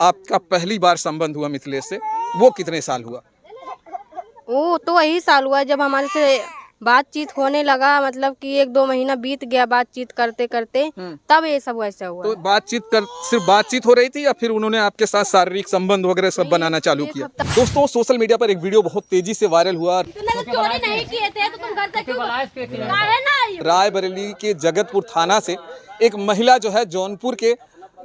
आपका पहली बार संबंध हुआ मिथिलेश से, वो कितने साल हुआ? वो तो वही साल हुआ जब हमारे से बातचीत होने लगा, मतलब कि 1-2 महीना बीत गया बातचीत करते करते, तब ये सब वैसा हुआ। तो सिर्फ बातचीत हो रही थी या फिर उन्होंने आपके साथ शारीरिक संबंध वगैरह सब बनाना चालू किया? दोस्तों, सोशल मीडिया पर एक वीडियो बहुत तेजी से वायरल हुआ। चोरी नहीं किए थे तो तुम घर से क्यों? रायबरेली के जगतपुर थाना से एक महिला जो है जौनपुर के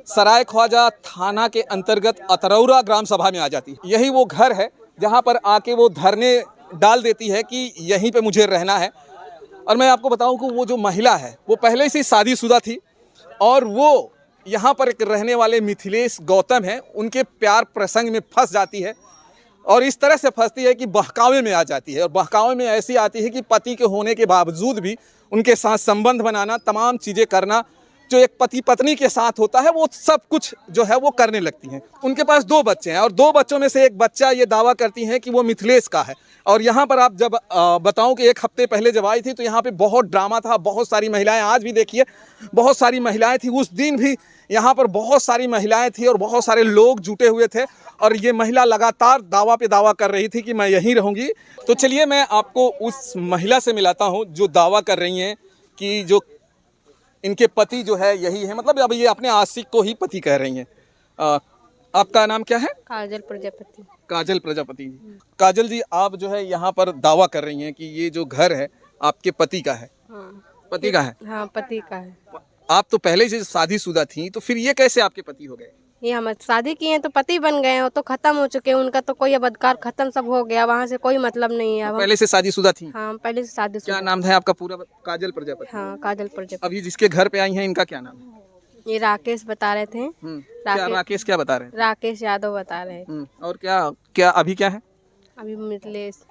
सराय ख्वाजा थाना के अंतर्गत अतरौरा ग्राम सभा में आ जाती है। यही वो घर है जहां पर आके वो धरने डाल देती है कि यहीं पे मुझे रहना है। और मैं आपको बताऊं कि वो जो महिला है वो पहले से शादीशुदा थी और वो यहाँ पर एक रहने वाले मिथिलेश गौतम हैं, उनके प्यार प्रसंग में फंस जाती है। और इस तरह से फंसती है कि बहकावे में आ जाती है, और बहकावे में ऐसी आती है कि पति के होने के बावजूद भी उनके साथ संबंध बनाना, तमाम चीज़ें करना जो एक पति पत्नी के साथ होता है, वो सब कुछ जो है वो करने लगती हैं। उनके पास 2 बच्चे हैं और 2 बच्चों में से एक बच्चा ये दावा करती हैं कि वो मिथिलेश का है। और यहाँ पर आप जब बताऊं कि 1 हफ्ते पहले जब आई थी तो यहाँ पे बहुत ड्रामा था, बहुत सारी महिलाएं, आज भी देखिए बहुत सारी महिलाएं थी, उस दिन भी यहाँ पर बहुत सारी महिलाएं थी और बहुत सारे लोग जुटे हुए थे। और ये महिला लगातार दावा पे दावा कर रही थी कि मैं यहीं रहूँगी। तो चलिए मैं आपको उस महिला से मिलाता हूँ जो दावा कर रही हैं कि जो इनके पति जो है यही है, मतलब अब ये अपने आशिक को ही पति कह रही हैं। आपका नाम क्या है? काजल प्रजापति। काजल प्रजापति। काजल जी, आप जो है यहाँ पर दावा कर रही हैं कि ये जो घर है आपके पति का है। हाँ। पति का है? हाँ, पति का है। आप तो पहले से शादीशुदा थी, तो फिर ये कैसे आपके पति हो गए? ये हम शादी किए हैं तो पति बन गए हैं, वो तो खत्म हो चुके हैं, उनका तो कोई अब अधिकार खत्म सब हो गया, वहाँ से कोई मतलब नहीं है अब। पहले से शादीशुदा थी? हाँ, पहले से शादी। क्या नाम है आपका पूरा? काजल प्रजापति। हाँ, काजल प्रजापति। अभी जिसके घर पे आई हैं इनका क्या नाम है? ये राकेश बता रहे थे। क्या राकेश क्या बता रहे हैं? राकेश यादव बता रहे हैं। और क्या क्या अभी क्या है? अभी मिथिलेश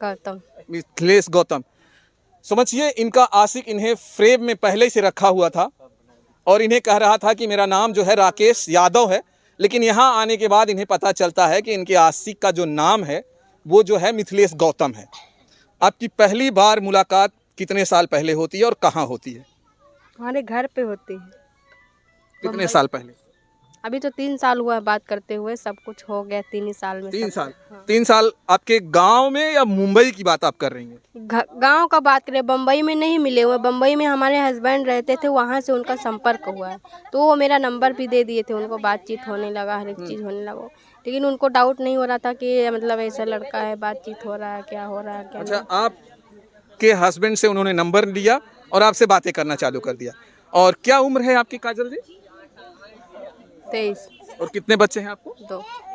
गौतम। मिथिलेश गौतम। समझिए, इनका आशिक इन्हें फ्रेम में पहले से रखा हुआ था और इन्हें कह रहा था कि मेरा नाम जो है राकेश यादव है, लेकिन यहाँ आने के बाद इन्हें पता चलता है कि इनके आशिक का जो नाम है वो जो है मिथिलेश गौतम है। आपकी पहली बार मुलाकात कितने साल पहले होती है और कहाँ होती है? हमारे घर पे होती है। कितने साल पहले? अभी तो 3 साल हुआ बात करते हुए, सब कुछ हो गया 3 ही साल में। 3 साल? हाँ। 3 साल आपके गांव में या मुंबई की बात आप कर रही हैं? गांव का बात करें, बम्बई में नहीं मिले हुए। बम्बई में हमारे हस्बैंड रहते थे, वहाँ से उनका संपर्क हुआ है, तो वो मेरा नंबर भी दे दिए थे उनको, बातचीत होने लगा, हर एक चीज़ होने लगा। लेकिन उनको डाउट नहीं हो रहा था कि मतलब ऐसा लड़का है, बातचीत हो रहा है, क्या हो रहा है क्या। अच्छा, आपके हस्बैंड से उन्होंने नंबर लिया और आपसे बातें करना चालू कर दिया। और क्या उम्र है आपकी काजल जी? 23। और कितने बच्चे हैं आपको?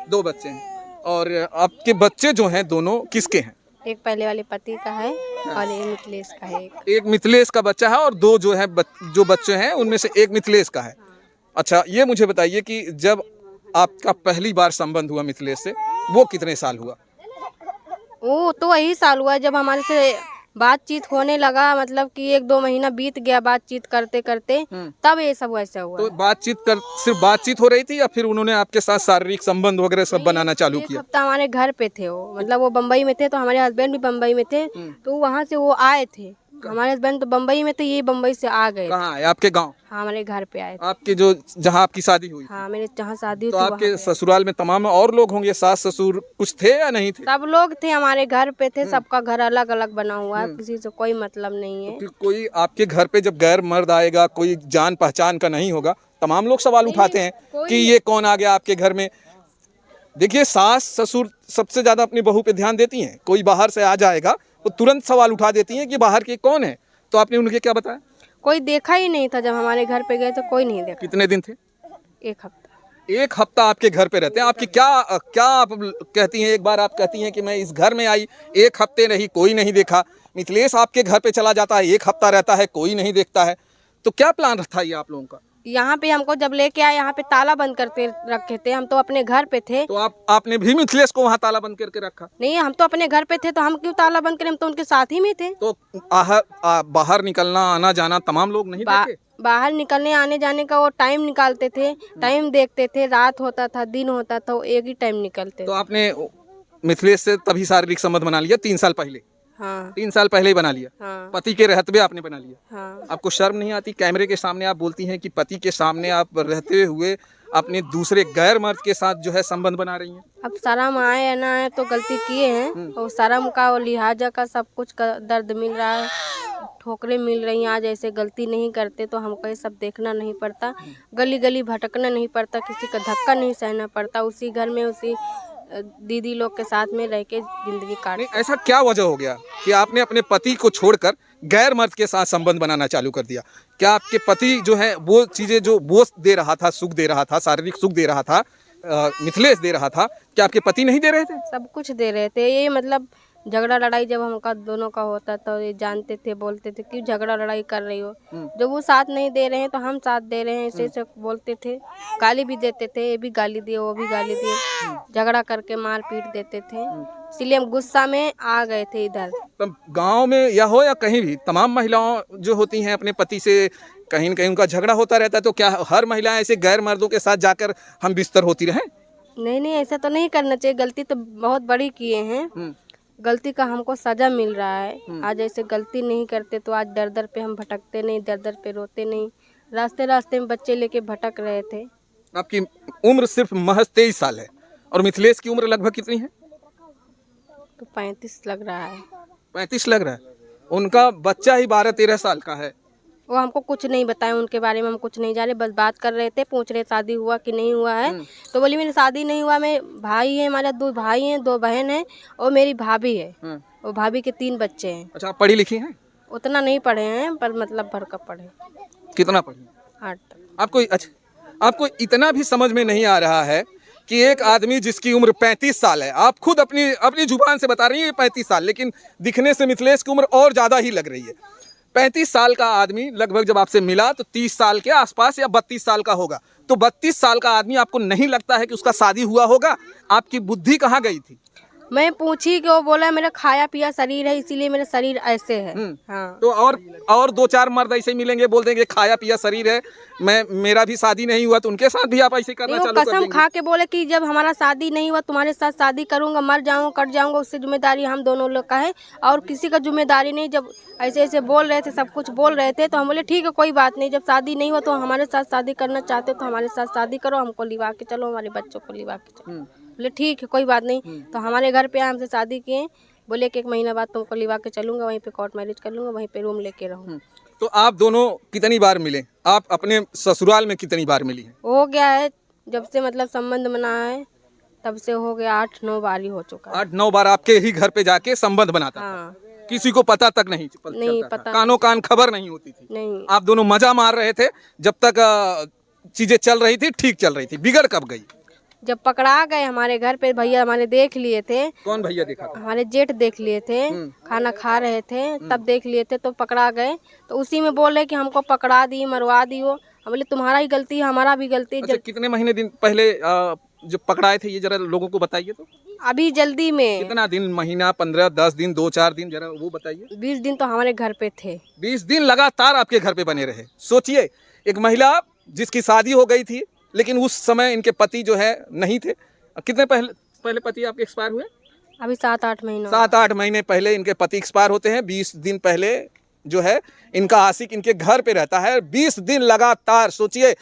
2 बच्चे हैं। और आपके बच्चे जो हैं दोनों किसके हैं? एक पहले वाले पति का है और एक मिथिलेश का है। एक मिथिलेश का बच्चा है और 2 जो है जो बच्चे हैं उनमें से एक मिथिलेश का है। अच्छा, ये मुझे बताइए कि जब आपका पहली बार संबंध हुआ मिथिलेश से, वो कितने साल हुआ? वो तो वही साल हुआ जब हमारे से बातचीत होने लगा, मतलब कि 1-2 महीना बीत गया बातचीत करते करते, तब ये सब वैसा हुआ। तो सिर्फ बातचीत हो रही थी या फिर उन्होंने आपके साथ शारीरिक संबंध वगैरह सब बनाना चालू किया? 1 हफ्ता हमारे घर पे थे वो, मतलब वो बम्बई में थे तो हमारे हस्बैंड भी बम्बई में थे, तो वहाँ से वो आए थे। हमारे हस्बैंड तो बम्बई में थे, ये बम्बई से आ गए। कहाँ आए? आपके गाँव? हाँ, हमारे घर पे आए थे। आपके जो जहाँ आपकी शादी हुई? हाँ, मेरे जहाँ शादी हुई तो थी आपके ससुराल में तमाम और लोग होंगे, सास ससुर कुछ थे या नहीं थे? सब लोग थे, हमारे घर पे थे, सबका घर अलग अलग बना हुआ है, किसी से कोई मतलब नहीं है। तो कोई आपके घर पे जब गैर मर्द आएगा, कोई जान पहचान का नहीं होगा, तमाम लोग सवाल उठाते हैं कि ये कौन आ गया आपके घर में। देखिए, सास ससुर सबसे ज्यादा अपनी बहू पे ध्यान देती हैं। कोई बाहर से आ जाएगा तो तुरंत सवाल उठा देती हैं कि बाहर के कौन है। तो आपने उनके क्या बताया? कोई देखा ही नहीं था, जब हमारे घर पे गए तो कोई नहीं देखा। कितने दिन थे? 1 हफ्ता। 1 हफ्ता आपके घर पे रहते हैं। आपकी क्या क्या आप कहती हैं? एक बार आप कहती हैं कि मैं इस घर में आई 1 हफ्ते नहीं, कोई नहीं देखा। मिथिलेश आपके घर पे चला जाता है, 1 हफ्ता रहता है, कोई नहीं देखता है। तो क्या प्लान था ये आप लोगों का? यहाँ पे हमको जब लेके आए, यहाँ पे ताला बंद करके रखे थे, हम तो अपने घर पे थे। तो आपने भी मिथिलेश को वहाँ ताला बंद करके रखा? नहीं, हम तो अपने घर पे थे, तो हम क्यों ताला बंद करें, हम तो उनके साथ ही में थे। तो बाहर निकलना आना जाना तमाम लोग नहीं देखे? बाहर निकलने आने जाने का वो टाइम निकालते थे, टाइम देखते थे, रात होता था दिन होता था, वो एक ही टाइम निकलते। तो आपने मिथिलेश से तभी शारीरिक संबंध बना लिया 3 साल पहले? हाँ। 3 साल पहले ही बना लिया? हाँ। पति के रहते हुए आपने बना लिया? हाँ। आपको शर्म नहीं आती? कैमरे के सामने आप बोलती हैं कि पति के सामने आप रहते हुए अपने दूसरे गैर मर्द के साथ जो है संबंध बना रही हैं? अब शर्म आए या ना आए तो गलती किए हैं, और शर्म का और लिहाजा का सब कुछ का दर्द मिल रहा है, ठोकरें मिल रही हैं। आज ऐसे गलती नहीं करते तो हमको ये सब देखना नहीं पड़ता, गली गली भटकना नहीं पड़ता, किसी का धक्का नहीं सहना पड़ता, उसी घर में उसी दीदी लोग के साथ में रह के जिंदगी काट। नहीं, ऐसा क्या वजह हो गया कि आपने अपने पति को छोड़कर गैर मर्द के साथ संबंध बनाना चालू कर दिया? क्या आपके पति जो है वो चीजें जो वो दे रहा था, सुख दे रहा था, शारीरिक सुख दे रहा था, मिथिलेश दे रहा था, क्या आपके पति नहीं दे रहे थे? सब कुछ दे रहे थे। ये मतलब झगड़ा लड़ाई जब हमका दोनों का होता तो ये जानते थे, बोलते थे क्यों झगड़ा लड़ाई कर रही हो, जब वो साथ नहीं दे रहे हैं तो हम साथ दे रहे हैं, ऐसे ऐसे बोलते थे, गाली भी देते थे, ये भी गाली दिए वो भी गाली दिए, झगड़ा करके मार पीट देते थे, इसलिए हम गुस्सा में आ गए थे इधर। तब गांव में या हो या कहीं भी तमाम महिलाओं जो होती हैं अपने पति से कहीं न कहीं उनका झगड़ा होता रहता है, तो क्या हर महिला ऐसे गैर मर्दों के साथ जाकर हम बिस्तर होती रहें? नहीं, ऐसा तो नहीं करना चाहिए, गलती तो बहुत बड़ी किए हैं, गलती का हमको सजा मिल रहा है। आज ऐसे गलती नहीं करते तो आज दर दर पे हम भटकते नहीं, दर दर पे रोते नहीं, रास्ते रास्ते में बच्चे लेके भटक रहे थे। आपकी उम्र सिर्फ महज 23 साल है और मिथिलेश की उम्र लगभग कितनी है? तो 35 लग रहा है। 35 लग रहा है। उनका बच्चा ही 12-13 साल का है। वो हमको कुछ नहीं बताया, उनके बारे में हम कुछ नहीं जाने, बस बात कर रहे थे, पूछ रहे शादी हुआ कि नहीं हुआ है, तो बोली मेरी शादी नहीं हुआ, मैं भाई है, हमारा 2 भाई हैं, 2 बहन हैं और मेरी भाभी है, और भाभी के 3 बच्चे हैं। अच्छा, आप पढ़ी लिखी हैं? उतना नहीं पढ़े हैं पर मतलब भर का पढ़े। कितना पढ़ी? 8 तक। आपको इतना भी समझ में नहीं आ रहा है कि एक आदमी जिसकी उम्र 35 साल है, आप खुद अपनी जुबान से बता रही हैं 35 साल, लेकिन दिखने से मिथिलेश की उम्र और ज़्यादा ही लग रही है। 35 साल का आदमी लगभग जब आपसे मिला तो 30 साल के आसपास या 32 साल का होगा, तो 32 साल का आदमी आपको नहीं लगता है कि उसका शादी हुआ होगा? आपकी बुद्धि कहाँ गई थी? मैं पूछी कि वो बोला मेरा खाया पिया शरीर है, इसीलिए मेरा शरीर ऐसे है। हाँ। तो और 2-4 मर्द ऐसे मिलेंगे, बोल देंगे खाया पिया शरीर है, मेरा भी शादी नहीं हुआ, तो उनके साथ भी आप ऐसे करना चालू कर देंगे? कसम खा के बोले कि जब हमारा शादी नहीं हुआ तुम्हारे साथ शादी करूंगा, मर जाऊंगा कट जाऊंगा, उससे जिम्मेदारी हम दोनों लोग का है और किसी का जिम्मेदारी नहीं। जब ऐसे ऐसे बोल रहे थे, सब कुछ बोल रहे थे, तो हम बोले ठीक है कोई बात नहीं, जब शादी नहीं हुआ तो हमारे साथ शादी करना चाहते तो हमारे साथ शादी करो, हमको लिवा के चलो, हमारे बच्चों को लिवा के चलो। बोले ठीक है कोई बात नहीं। तो हमारे घर पे हमसे शादी किए, बोले कि 1 महीना बाद तुमको लिवा के चलूंगा, वहीं पे कोर्ट मैरिज कर लूंगा, वहीं पे रूम लेके रहूँ। तो आप दोनों कितनी बार मिले? आप अपने ससुराल में कितनी बार मिली हैं? हो गया है जब से मतलब संबंध बना है तब से हो गया 8-9 बार ही हो चुका है। 8-9 बार आपके ही घर पे जाके संबंध बनाता था? हाँ। किसी को पता तक नहीं पता, कानों कान खबर नहीं होती थी? नहीं। आप दोनों मजा मार रहे थे जब तक चीजें चल रही थी, ठीक चल रही थी, बिगड़ कब गई? जब पकड़ा गए हमारे घर पे, भैया हमारे देख लिए थे। कौन भैया देखा था? हमारे जेठ देख लिए थे, खाना खा रहे थे तब देख लिए थे, तो पकड़ा गए, तो उसी में बोल रहे कि हमको पकड़ा दी, मरवा दियो। हम बोले तुम्हारा ही गलती है, हमारा भी गलती है। अच्छा, कितने महीने दिन पहले जब पकड़ाए थे ये जरा लोगों को बताइए तो। अभी जल्दी में कितना दिन, महीना, 15, 10 दिन, 2-4 दिन, जरा वो बताइए। 20 दिन तो हमारे घर पे थे। 20 दिन लगातार आपके घर पे बने रहे। सोचिए, एक महिला जिसकी शादी हो गई थी लेकिन उस समय इनके पति जो है नहीं थे। कितने पहले पति आपके एक्सपायर हुए? अभी 7-8 महीना। 7-8 महीने पहले इनके पति एक्सपायर होते हैं। 20 दिन पहले जो है इनका आशिक इनके घर पे रहता है। 20 दिन लगातार, सोचिए,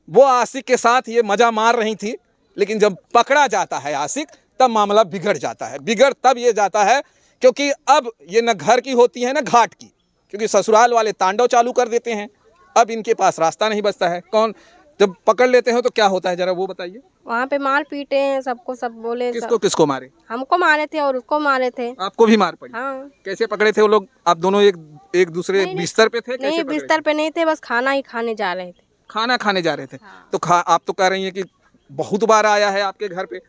वो आशिक के साथ ये मजा मार रही थी, लेकिन जब पकड़ा जाता है आशिक तब मामला बिगड़ जाता है। बिगड़ तब ये जाता है क्योंकि अब ये न घर की होती है न घाट की, क्योंकि ससुराल वाले तांडव चालू कर देते हैं। अब इनके पास रास्ता नहीं बचता है। कौन जब पकड़ लेते हो तो क्या होता है, जरा वो बताइए। वहाँ पे मार पीटे हैं, सबको सब बोले। किसको मारे? हमको मारे थे और उसको मारे थे। आपको भी मार पड़ी? हाँ। कैसे पकड़े थे वो लोग? आप दोनों एक दूसरे बिस्तर पे थे? नहीं, बिस्तर पे नहीं थे, बस खाना ही खाने जा रहे थे। खाना खाने जा रहे थे? हाँ। तो आप तो कह रही हैं कि बहुत बार आया है आपके घर पे,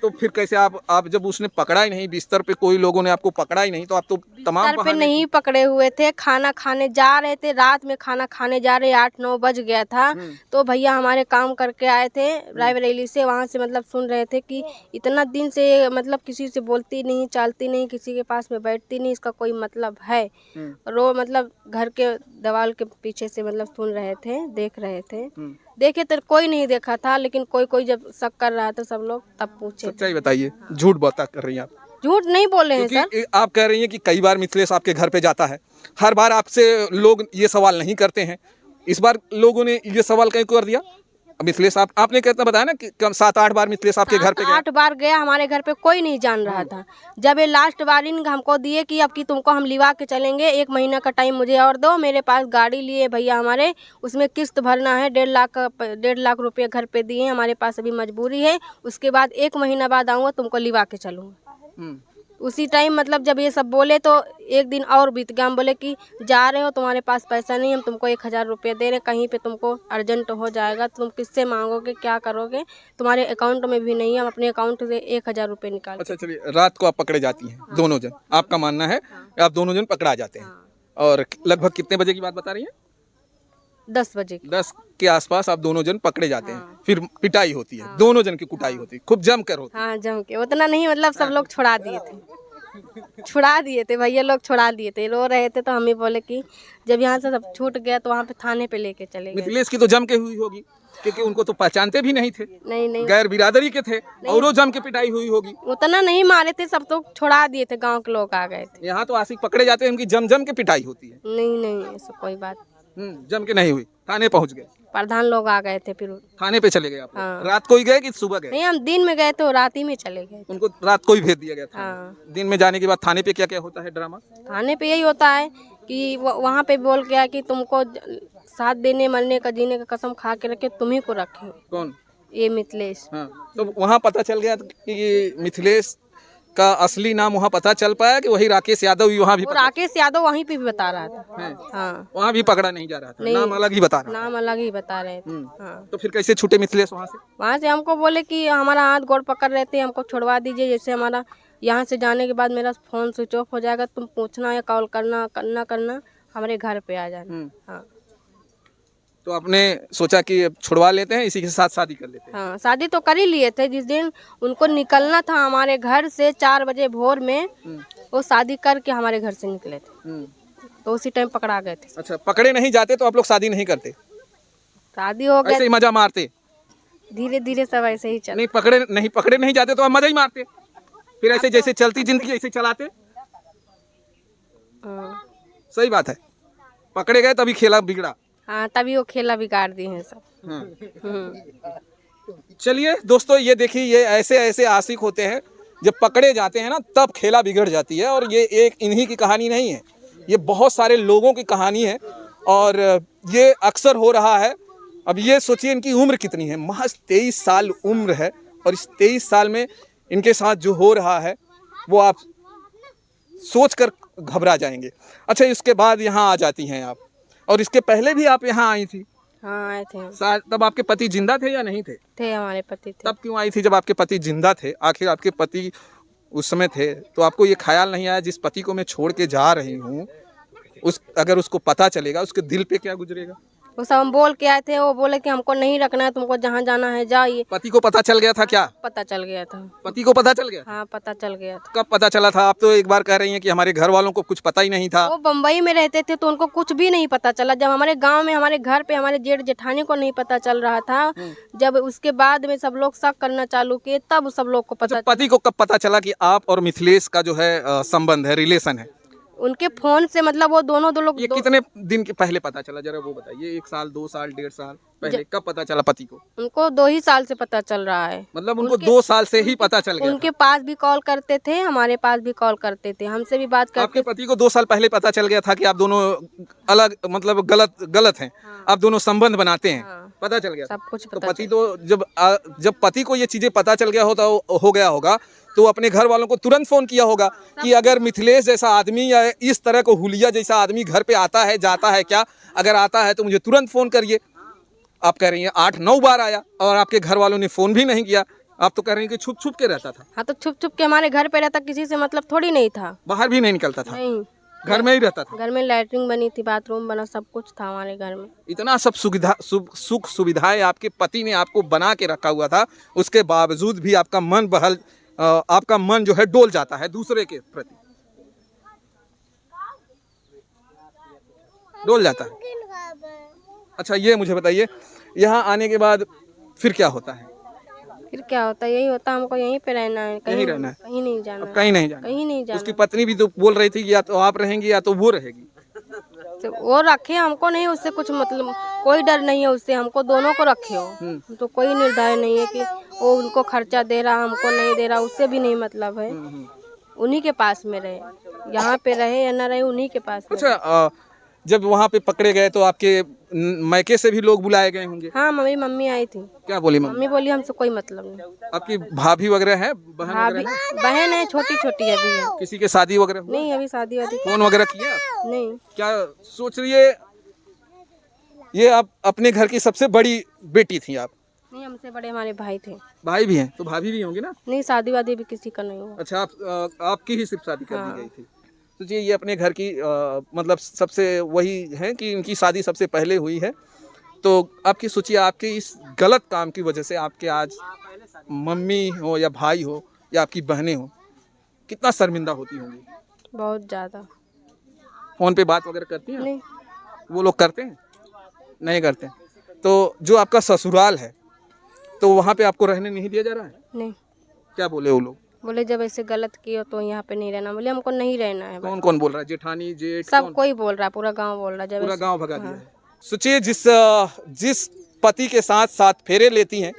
तो फिर कैसे आप जब उसने पकड़ा ही नहीं, बिस्तर पे कोई लोगों ने आपको पकड़ा ही नहीं, तो आप तो तमाम बिस्तर पे नहीं पकड़े हुए थे, खाना खाने जा रहे थे, रात में खाना खाने जा रहे, 8-9 बज गया था। तो भैया हमारे काम करके आए थे रायबरेली से, वहाँ से मतलब सुन रहे थे कि इतना दिन से मतलब किसी से बोलती नहीं, चालती नहीं, किसी के पास में बैठती नहीं, इसका कोई मतलब है। और वो मतलब घर के दीवार के पीछे से मतलब सुन रहे थे, देख रहे थे। देखे तो कोई नहीं देखा था, लेकिन कोई जब शक कर रहा था सब लोग, तब पूछे। सच्चाई बताइए, झूठ बात कर रही हैं आप? झूठ नहीं बोले हैं सर। आप कह रही हैं कि कई बार मिथिलेश आपके घर पे जाता है, हर बार आपसे लोग ये सवाल नहीं करते हैं, इस बार लोगों ने ये सवाल क्यों कर दिया? मिथिलेश आपने कितना बताया ना कि कम 7-8 बार मिथिलेश आपके घर पे गया। 8 बार गया, हमारे घर पे कोई नहीं जान रहा था। जब ये लास्ट वार्निंग हमको दिए कि अब की तुमको हम लिवा के चलेंगे, 1 महीना का टाइम मुझे और दो, मेरे पास गाड़ी लिए भैया हमारे, उसमें किस्त भरना है, 1.5 लाख रुपये घर पे दिए, हमारे पास अभी मजबूरी है, उसके बाद 1 महीना बाद आऊँगा, तुमको लिवा के चलूँगा। उसी टाइम मतलब जब ये सब बोले तो एक दिन और बीत गया। हम बोले कि जा रहे हो, तुम्हारे पास पैसा नहीं, हम तुमको 1000 रुपये दे रहे हैं, कहीं पे तुमको अर्जेंट हो जाएगा, तुम किससे मांगोगे, क्या करोगे, तुम्हारे अकाउंट में भी नहीं है, हम अपने अकाउंट से 1000 रुपये निकाल। अच्छा चलिए, रात को आप पकड़े जाती हैं दोनों जन, आपका मानना है आप दोनों जन पकड़ा जाते हैं। और लगभग कितने बजे की बात बता रही हैं? 10 बजे की। 10 के आसपास आप दोनों जन पकड़े जाते हैं। फिर पिटाई होती है, दोनों जन की कुटाई होती है, खूब जम कर होती हाँ जम के, उतना नहीं मतलब सब लोग छुड़ा दिए थे, छुड़ा दिए थे भैया लोग, छुड़ा दिए थे, रो रहे थे तो हम ही बोले कि जब यहाँ से सब छूट गया तो वहाँ पे थाने पे लेके चले है। गए। मिथिलेश की तो जम के हुई होगी, क्योंकि उनको तो पहचानते भी नहीं थे, नहीं गैर बिरादरी के थे, और वो जम के पिटाई हुई होगी। उतना नहीं मारे थे, सब तो छुड़ा दिए थे, गांव के लोग आ गए थे। यहाँ तो आशिक पकड़े जाते हैं, उनकी जम जम के पिटाई होती है। नहीं ऐसा कोई बात। जम के नहीं हुई, थाने पहुंच गए, प्रधान लोग आ गए थे, फिर थाने पे चले गए आप लोग। हाँ। रात को ही गए कि सुबह गए? नहीं हम दिन में गए तो रात ही में चले गए। उनको रात को ही भेज दिया गया था। हाँ। दिन में जाने के बाद थाने पे क्या क्या होता है ड्रामा? थाने पे यही होता है कि वहाँ पे बोल गया कि तुमको साथ देने मरने का जीने का कसम खा के रखे, तुम्ही को रखे। कौन? ये मिथिलेश। हाँ, तो वहाँ पता चल गया कि ये मिथिलेश का असली नाम वहाँ पता चल पाया कि वही राकेश यादव ही वहाँ भी और राकेश यादव वहीं पे भी बता रहा था। है? हाँ वहाँ भी पकड़ा नहीं जा रहा था, नहीं। नाम अलग ही बता रहा नाम अलग ही बता रहे थे। था। हाँ तो फिर कैसे छूटे मिथिलेश वहाँ से? वहाँ से हमको बोले कि हमारा हाथ गोड़ पकड़ रहे थे, हमको छुड़वा दीजिए, जैसे हमारा यहाँ से जाने के बाद मेरा फ़ोन स्विच ऑफ हो जाएगा, तुम पूछना या कॉल करना हमारे घर पे आ जाना। हाँ तो आपने सोचा कि अब छुड़वा लेते हैं, इसी के साथ शादी कर लेते हैं। हाँ शादी तो कर ही लिए थे। जिस दिन उनको निकलना था हमारे घर से 4 बजे भोर में, वो शादी करके हमारे घर से निकले थे, तो उसी टाइम पकड़ा गए थे। अच्छा, पकड़े नहीं जाते तो आप लोग शादी नहीं करते? शादी हो ऐसे गए, ही मजा मारते? धीरे धीरे सब ऐसे ही चल। नहीं पकड़े नहीं जाते तो आप मजा ही मारते, फिर ऐसे जैसे चलती जिंदगी ऐसे चलाते। हाँ सही बात है, पकड़े गए तभी खेला बिगड़ा। हाँ तभी वो खेला बिगाड़ दिए हैं सब। चलिए दोस्तों, ये देखिए, ये ऐसे ऐसे आशिक होते हैं, जब पकड़े जाते हैं ना तब खेला बिगड़ जाती है। और ये एक इन्हीं की कहानी नहीं है, ये बहुत सारे लोगों की कहानी है, और ये अक्सर हो रहा है। अब ये सोचिए इनकी उम्र कितनी है, महज 23 साल उम्र है, और इस 23 साल में इनके साथ जो हो रहा है वो आप सोचकर घबरा जाएंगे। अच्छा, इसके बाद यहाँ आ जाती हैं आप, और इसके पहले भी आप यहाँ आई थी? हाँ आए थे हम। तब आपके पति जिंदा थे या नहीं थे? थे हमारे पति थे। तब क्यों आई थी जब आपके पति जिंदा थे? आखिर आपके पति उस समय थे तो आपको ये ख्याल नहीं आया जिस पति को मैं छोड़ के जा रही हूँ, अगर उसको पता चलेगा उसके दिल पे क्या गुजरेगा? वो सब हम बोल के आए थे, वो बोले कि हमको नहीं रखना है, तुमको जहाँ जाना है जाइए। पति को पता चल गया था क्या? पता चल गया था। पति को पता चल गया? हाँ पता चल गया था। कब पता चला था? आप तो एक बार कह रही हैं कि हमारे घर वालों को कुछ पता ही नहीं था। वो बम्बई में रहते थे तो उनको कुछ भी नहीं पता चला। जब हमारे गांव में हमारे घर पे हमारे जेठ जेठानी को नहीं पता चल रहा था, जब उसके बाद में सब लोग शक करना चालू किए, तब सब लोग को पता। पति को कब पता चला कि आप और मिथिलेश का जो है संबंध है, रिलेशन है? उनके फोन से, मतलब वो दोनों लोग। ये कितने दिन के पहले पता चला, जरा वो बताइए? 1 साल, 2 साल, 1.5 साल पहले कब पता चला पति को? उनको 2 ही साल से पता चल रहा है। मतलब उनको 2 साल से ही पता चल गया उनके पास भी कॉल करते थे, हमारे पास भी कॉल करते थे, हमसे भी बात करते। आपके पति को 2 साल पहले पता चल गया था कि आप दोनों अलग, मतलब गलत हैं, आप दोनों संबंध बनाते हैं, पता चल गया? सब कुछ तो पता पति तो जब पति को ये चीजें पता चल गया हो गया होगा तो अपने घर वालों को तुरंत फोन किया होगा कि अगर मिथिलेश जैसा आदमी या इस तरह को हुलिया जैसा आदमी घर पे आता है जाता है क्या, अगर आता है तो मुझे तुरंत फोन करिए। आप कह रही हैं 8-9 बार आया और आपके घर वालों ने फोन भी नहीं किया। आप तो कह रही हैं कि छुप छुप के रहता था। हाँ तो छुप छुप के हमारे घर पे रहता, किसी से मतलब थोड़ी नहीं था। बाहर भी नहीं निकलता था? नहीं, घर में ही रहता था। घर में लैट्रिन बनी थी, बाथरूम बना, सब कुछ था हमारे घर में। इतना सब सुख सुविधाएं आपके पति ने आपको बना के रखा हुआ था, उसके बावजूद भी आपका मन जो है डोल जाता है, दूसरे के प्रति डोल जाता है। अच्छा, ये मुझे बताइए, यहाँ आने के बाद फिर क्या होता है? फिर क्या होता है? यही होता है, हमको यहीं पे रहना है, कहीं रहना है? कहीं नहीं जाना। कहीं नहीं जाना? कहीं नहीं जाना। उसकी पत्नी भी तो बोल रही थी या तो आप रहेंगी या तो वो रहेगी। उससे वो रखे, हमको नहीं उससे कुछ मतलब, कोई डर नहीं है उससे, हमको दोनों को रखे हो। तो कोई निर्धारण नहीं है कि वो उनको खर्चा दे रहा हमको नहीं दे रहा, उससे भी नहीं मतलब है। उन्हीं के पास में रहे, यहाँ पे रहे या ना रहे, उन्हीं के पास में रहे। अच्छा, जब वहाँ पे पकड़े गए तो आपके मैके से भी लोग बुलाए गए होंगे? हाँ, मेरी मम्मी आई थी। क्या बोली मम्मी? मम्मी बोली हमसे कोई मतलब नहीं। आपकी भाभी वगैरह है, बहन भाभी वगैरह है? बहन है, छोटी छोटी अभी है। किसी के शादी वगैरह हुआ? नहीं, अभी शादी वादी फोन वगैरह किया आप? नहीं। क्या सोच रही है? ये आप अपने घर की सबसे बड़ी बेटी थी आप? नहीं, हमसे बड़े हमारे भाई थे। भाई भी हैं तो भाभी भी होंगी ना? नहीं, शादी वादी भी किसी का नहीं हुआ। अच्छा, आपकी ही सिर्फ शादी कर दी हाँ। गई थी। तो ये अपने घर की मतलब सबसे वही है कि इनकी शादी सबसे पहले हुई है। तो आपकी सोचिए, आपके इस गलत काम की वजह से आपके आज मम्मी हो या भाई हो या आपकी बहनें हो, कितना शर्मिंदा होती होंगी। बहुत ज़्यादा। फ़ोन पे बात वगैरह करती हैं? नहीं। वो लोग करते हैं? नहीं करते। तो जो आपका ससुराल है तो वहाँ पे आपको रहने नहीं दिया जा रहा है? नहीं। क्या बोले वो लोग? बोले जब ऐसे गलत किए तो यहाँ पे नहीं रहना। बोले हमको नहीं रहना है। कौन कौन बोल रहा है? जेठानी, जेठ, सब कौन? कोई बोल रहा है, पूरा गांव बोल रहा है। जब पूरा ऐसे- गांव भगा दिया हाँ। है। सोचिए, जिस पति के साथ 7 फेरे लेती हैं,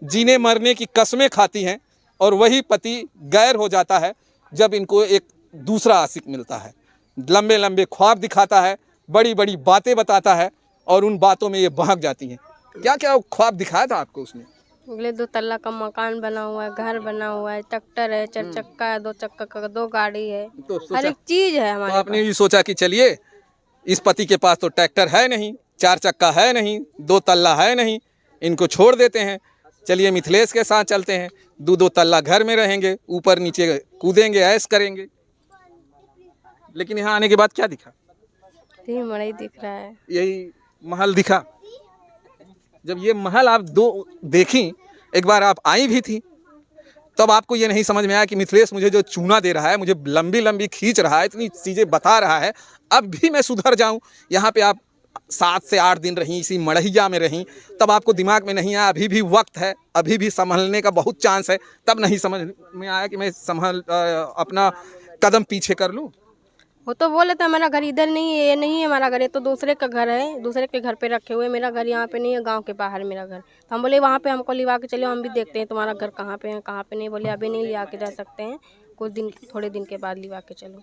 जीने मरने की कस्में खाती हैं, और वही पति गैर हो जाता है जब इनको एक दूसरा आशिक मिलता है। लंबे लंबे ख्वाब दिखाता है, बड़ी बड़ी बातें बताता है, और उन बातों में ये बहक जाती हैं। क्या क्या ख्वाब दिखाया था आपको उसने? बोले 2 तल्ला का मकान बना हुआ है, घर बना हुआ है, ट्रैक्टर है, 4 चक्का है, 2 चक्का का 2 गाड़ी है, तो हर सोचा, एक चीज है तो हमारे आपने ये सोचा कि चलिए, इस पति के पास तो ट्रैक्टर है नहीं, 4 चक्का है नहीं, 2 तल्ला है नहीं, इनको छोड़ देते हैं। चलिए मिथिलेश के साथ चलते हैं, 2 तल्ला घर में रहेंगे, ऊपर नीचे कूदेंगे, ऐश करेंगे। लेकिन यहाँ आने के बाद क्या दिखा? पास। यही मड़ई दिख रहा है। यही महल दिखा। जब ये महल आप देखी, एक बार आप आई भी थी, तब आपको ये नहीं समझ में आया कि मिथिलेश मुझे जो चूना दे रहा है, मुझे लंबी लंबी खींच रहा है, इतनी चीज़ें बता रहा है, अब भी मैं सुधर जाऊं। यहाँ पे आप 7 से 8 दिन रहीं, इसी मड़हिया में रहीं, तब आपको दिमाग में नहीं आया अभी भी वक्त है, अभी भी संभलने का बहुत चांस है। तब नहीं समझ में आया कि मैं अपना कदम पीछे कर लूँ। वो तो बोले थे हमारा घर इधर नहीं है, ये नहीं है हमारा घर, ये तो दूसरे का घर है, दूसरे के घर पे रखे हुए। मेरा घर यहाँ पे नहीं है, गांव के बाहर मेरा घर। तो हम बोले वहाँ पे हमको लिवा के चलो, हम भी देखते हैं तुम्हारा घर कहाँ पे है कहाँ पे नहीं। बोले अभी नहीं लिया के जा सकते हैं, कुछ दिन थोड़े दिन के बाद लिवा के चलो।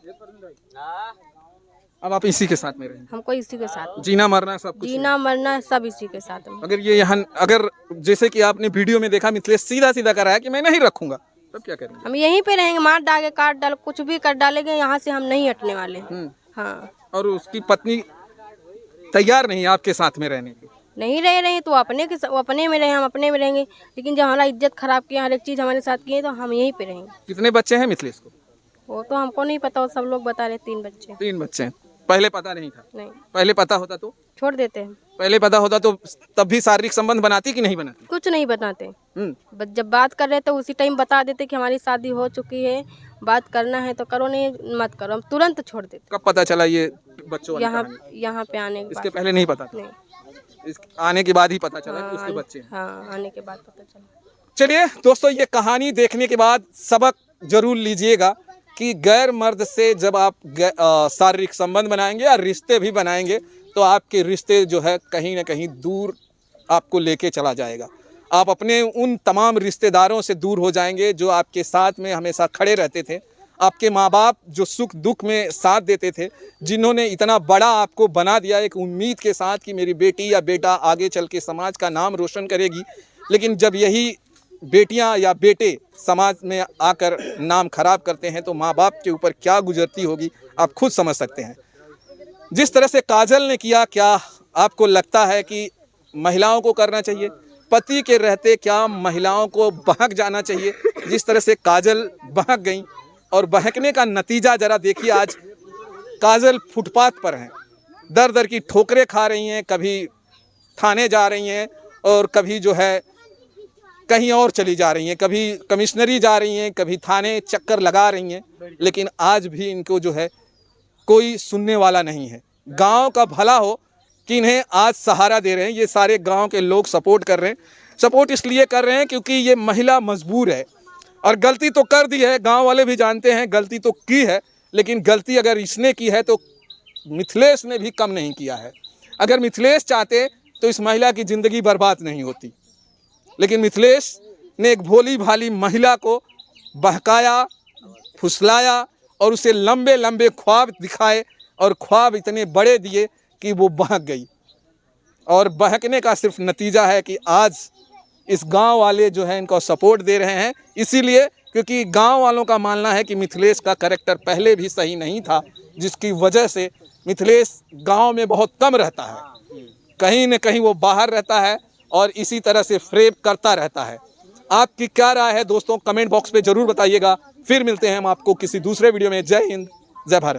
अब आप इसी के साथ में रहें? हमको इसी के साथ, जीना मरना सब कुछ है। जीना मरना सब इसी के साथ में। अगर ये यहाँ, अगर जैसे कि आपने वीडियो में देखा, मिथिलेश सीधा सीधा कर रहा है कि मैं नहीं रखूंगा, तब क्या करेंगे? हम यहीं पे रहेंगे, मार डाल काट डाल कुछ भी कर डालेंगे, यहाँ से हम नहीं हटने वाले। हाँ। और उसकी पत्नी तैयार नहीं आपके साथ में रहने की? नहीं रह रहे हैं तो वो अपने में रहे, हम अपने में रहेंगे। लेकिन जब हमारा इज्जत खराब किया, हर एक चीज़ हमारे साथ की है, तो हम यहीं पे रहेंगे। कितने बच्चे हैं मिथिलेश को? वो तो हमको नहीं पता, वो सब लोग बता रहे 3 बच्चे। 3 बच्चे हैं। पहले पता नहीं था? नहीं, पहले पता होता तो? छोड़ देते हैं। पहले पता होता तो तब भी शारीरिक संबंध बनाती कि नहीं बनाती? कुछ नहीं बताते। हम्म। जब बात कर रहे तो उसी टाइम बता देते कि हमारी शादी हो चुकी है, बात करना है तो करो, नहीं मत करो, हम तुरंत छोड़ देते। कब पता चला ये बच्चों वाली यहाँ कहानी? यहाँ पे आने के इसके बाद पहले नहीं पता था? नहीं। आने के बाद ही पता चला कि उसके हाँ, बच्चे हैं। हाँ, आने के बाद पता चला। चलिए दोस्तों, ये कहानी देखने के बाद सबक जरूर लीजिएगा कि गैर मर्द से जब आप शारीरिक संबंध बनाएंगे या रिश्ते भी बनाएंगे, तो आपके रिश्ते जो है कहीं ना कहीं दूर आपको लेके चला जाएगा। आप अपने उन तमाम रिश्तेदारों से दूर हो जाएंगे जो आपके साथ में हमेशा खड़े रहते थे, आपके माँ बाप जो सुख दुख में साथ देते थे, जिन्होंने इतना बड़ा आपको बना दिया एक उम्मीद के साथ कि मेरी बेटी या बेटा आगे चल के समाज का नाम रोशन करेगी। लेकिन जब यही बेटियां या बेटे समाज में आकर नाम खराब करते हैं तो माँ बाप के ऊपर क्या गुजरती होगी आप खुद समझ सकते हैं। जिस तरह से काजल ने किया, क्या आपको लगता है कि महिलाओं को करना चाहिए? पति के रहते क्या महिलाओं को बहक जाना चाहिए? जिस तरह से काजल बहक गई, और बहकने का नतीजा जरा देखिए। आज काजल फुटपाथ पर हैं, दर दर की ठोकरें खा रही हैं, कभी थाने जा रही हैं और कभी जो है कहीं और चली जा रही हैं, कभी कमिश्नरी जा रही हैं, कभी थाने चक्कर लगा रही हैं, लेकिन आज भी इनको जो है कोई सुनने वाला नहीं है। गांव का भला हो कि इन्हें आज सहारा दे रहे हैं, ये सारे गांव के लोग सपोर्ट कर रहे हैं। सपोर्ट इसलिए कर रहे हैं क्योंकि ये महिला मजबूर है, और गलती तो कर दी है, गांव वाले भी जानते हैं गलती तो की है, लेकिन गलती अगर इसने की है तो मिथिलेश ने भी कम नहीं किया है। अगर मिथिलेश चाहते तो इस महिला की ज़िंदगी बर्बाद नहीं होती, लेकिन मिथिलेश ने एक भोली भाली महिला को बहकाया, फुसलाया और उसे लंबे लंबे ख्वाब दिखाए और ख्वाब इतने बड़े दिए कि वो बहक गई। और बहकने का सिर्फ नतीजा है कि आज इस गांव वाले जो है इनको सपोर्ट दे रहे हैं, इसीलिए क्योंकि गांव वालों का मानना है कि मिथिलेश का कैरेक्टर पहले भी सही नहीं था, जिसकी वजह से मिथिलेश गांव में बहुत कम रहता है, कहीं न कहीं वो बाहर रहता है और इसी तरह से फ्रेब करता रहता है। आपकी क्या राय है दोस्तों, कमेंट बॉक्स पे ज़रूर बताइएगा। फिर मिलते हैं हम आपको किसी दूसरे वीडियो में। जय हिंद, जय भारत।